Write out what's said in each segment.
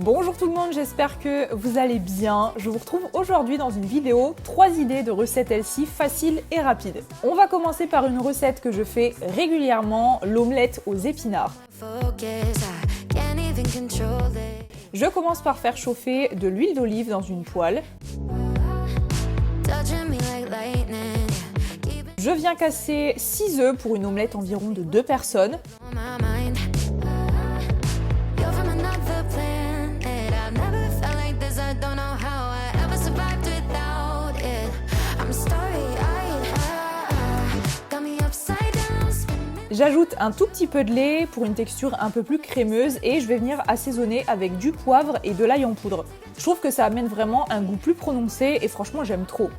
Bonjour tout le monde, j'espère que vous allez bien. Je vous retrouve aujourd'hui dans une vidéo 3 idées de recettes healthy faciles et rapides. On va commencer par une recette que je fais régulièrement, l'omelette aux épinards. Je commence par faire chauffer de l'huile d'olive dans une poêle. Je viens casser 6 œufs pour une omelette environ de 2 personnes. J'ajoute un tout petit peu de lait pour une texture un peu plus crémeuse et je vais venir assaisonner avec du poivre et de l'ail en poudre. Je trouve que ça amène vraiment un goût plus prononcé et franchement j'aime trop.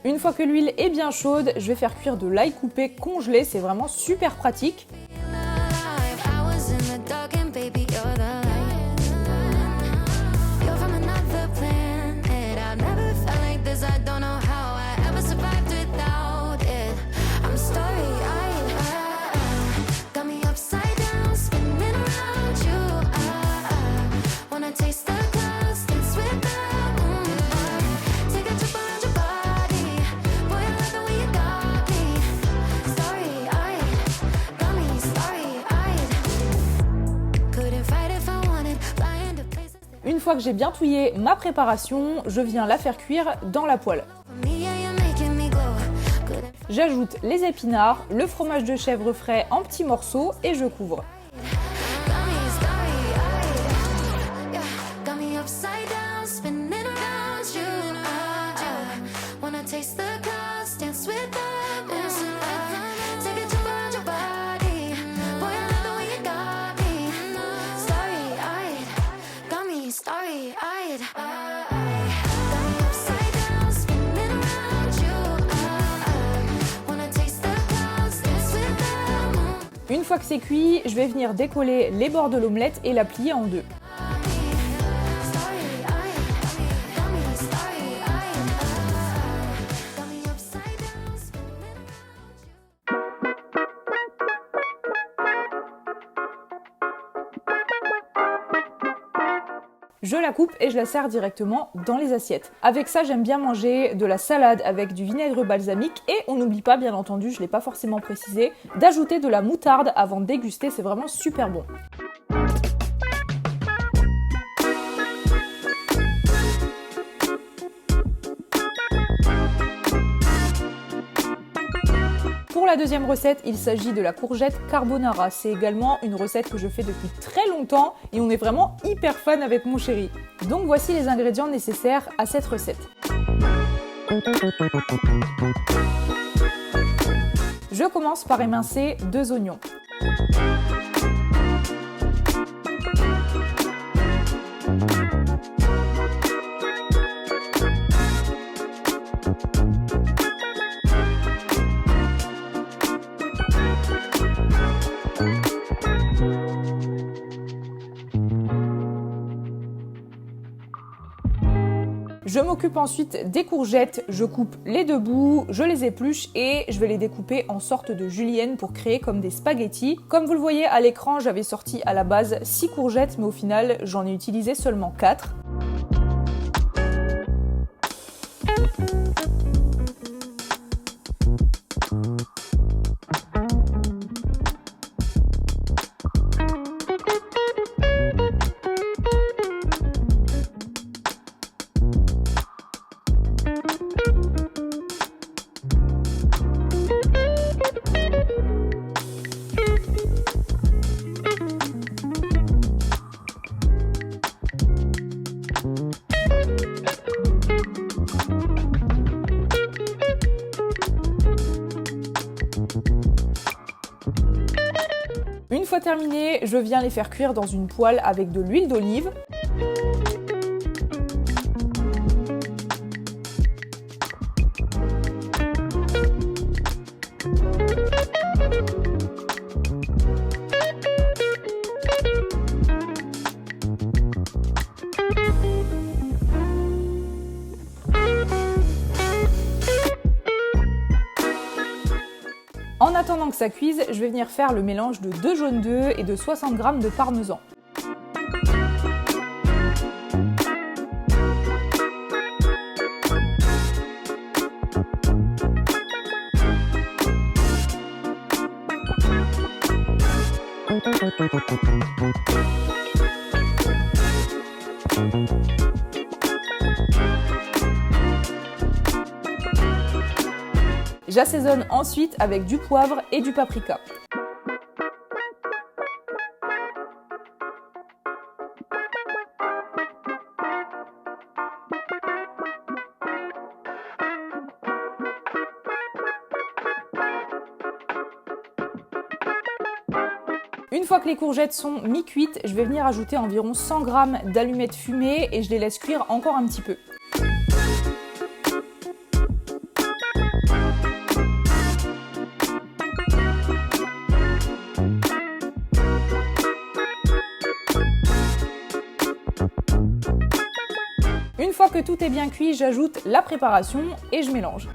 Une fois que l'huile est bien chaude, je vais faire cuire de l'ail coupé congelé, c'est vraiment super pratique. Une fois que j'ai bien touillé ma préparation, je viens la faire cuire dans la poêle. J'ajoute les épinards, le fromage de chèvre frais en petits morceaux et je couvre. Une fois que c'est cuit, je vais venir décoller les bords de l'omelette et la plier en deux. Je la coupe et je la sers directement dans les assiettes. Avec ça, j'aime bien manger de la salade avec du vinaigre balsamique et on n'oublie pas, bien entendu, je ne l'ai pas forcément précisé, d'ajouter de la moutarde avant de déguster, c'est vraiment super bon. Pour la deuxième recette, il s'agit de la courgette carbonara. C'est également une recette que je fais depuis très longtemps et on est vraiment hyper fan avec mon chéri. Donc voici les ingrédients nécessaires à cette recette. Je commence par émincer 2 oignons. Je m'occupe ensuite des courgettes, je coupe les 2 bouts, je les épluche et je vais les découper en sorte de julienne pour créer comme des spaghettis. Comme vous le voyez à l'écran, j'avais sorti à la base 6 courgettes, mais au final, j'en ai utilisé seulement 4. Une fois terminé, je viens les faire cuire dans une poêle avec de l'huile d'olive. attendant que ça cuise, je vais venir faire le mélange de 2 jaunes d'œufs et de 60 g de parmesan. J'assaisonne ensuite avec du poivre et du paprika. Une fois que les courgettes sont mi-cuites, je vais venir ajouter environ 100 g d'allumettes fumées et je les laisse cuire encore un petit peu. Une fois que tout est bien cuit, j'ajoute la préparation et je mélange.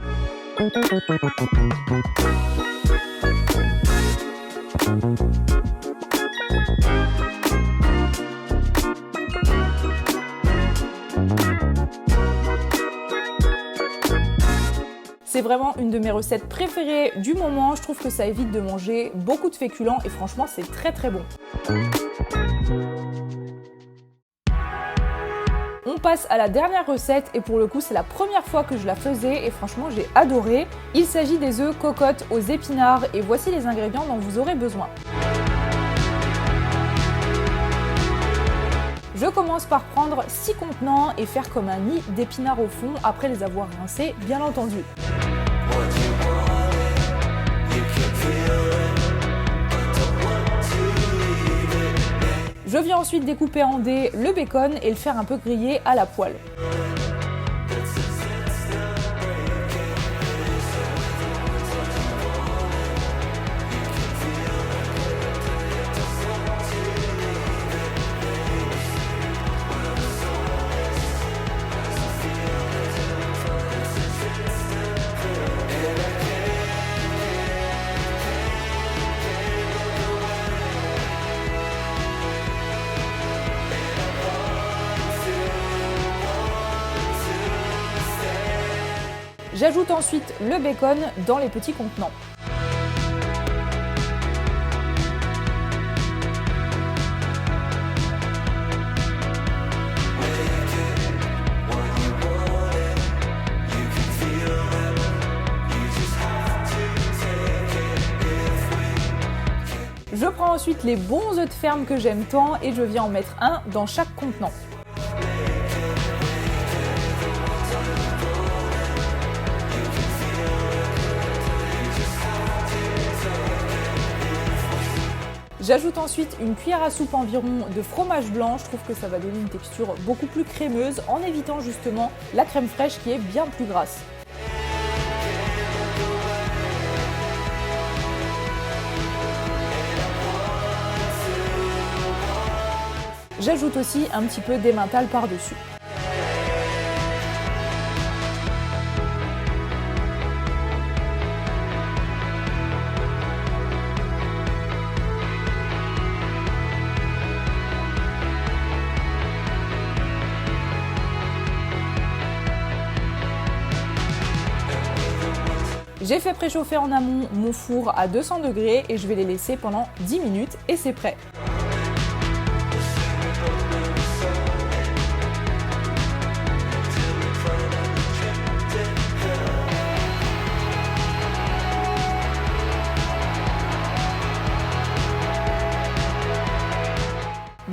C'est vraiment une de mes recettes préférées du moment, je trouve que ça évite de manger beaucoup de féculents et franchement c'est très très bon. On passe à la dernière recette et pour le coup c'est la première fois que je la faisais et franchement j'ai adoré. Il s'agit des œufs cocottes aux épinards et voici les ingrédients dont vous aurez besoin. Je commence par prendre 6 contenants et faire comme un nid d'épinards au fond après les avoir rincés bien entendu. Je viens ensuite découper en dés le bacon et le faire un peu griller à la poêle. J'ajoute ensuite le bacon dans les petits contenants. Je prends ensuite les bons œufs de ferme que j'aime tant et je viens en mettre un dans chaque contenant. J'ajoute ensuite une cuillère à soupe environ de fromage blanc, je trouve que ça va donner une texture beaucoup plus crémeuse en évitant justement la crème fraîche qui est bien plus grasse. J'ajoute aussi un petit peu d'emmental par-dessus. J'ai fait préchauffer en amont mon four à 200 degrés et je vais les laisser pendant 10 minutes et c'est prêt.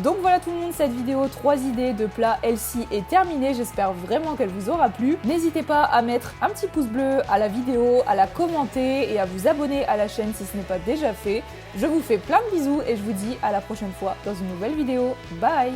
Donc voilà tout le monde, cette vidéo 3 idées de plats healthy est terminée, j'espère vraiment qu'elle vous aura plu. N'hésitez pas à mettre un petit pouce bleu à la vidéo, à la commenter et à vous abonner à la chaîne si ce n'est pas déjà fait. Je vous fais plein de bisous et je vous dis à la prochaine fois dans une nouvelle vidéo. Bye!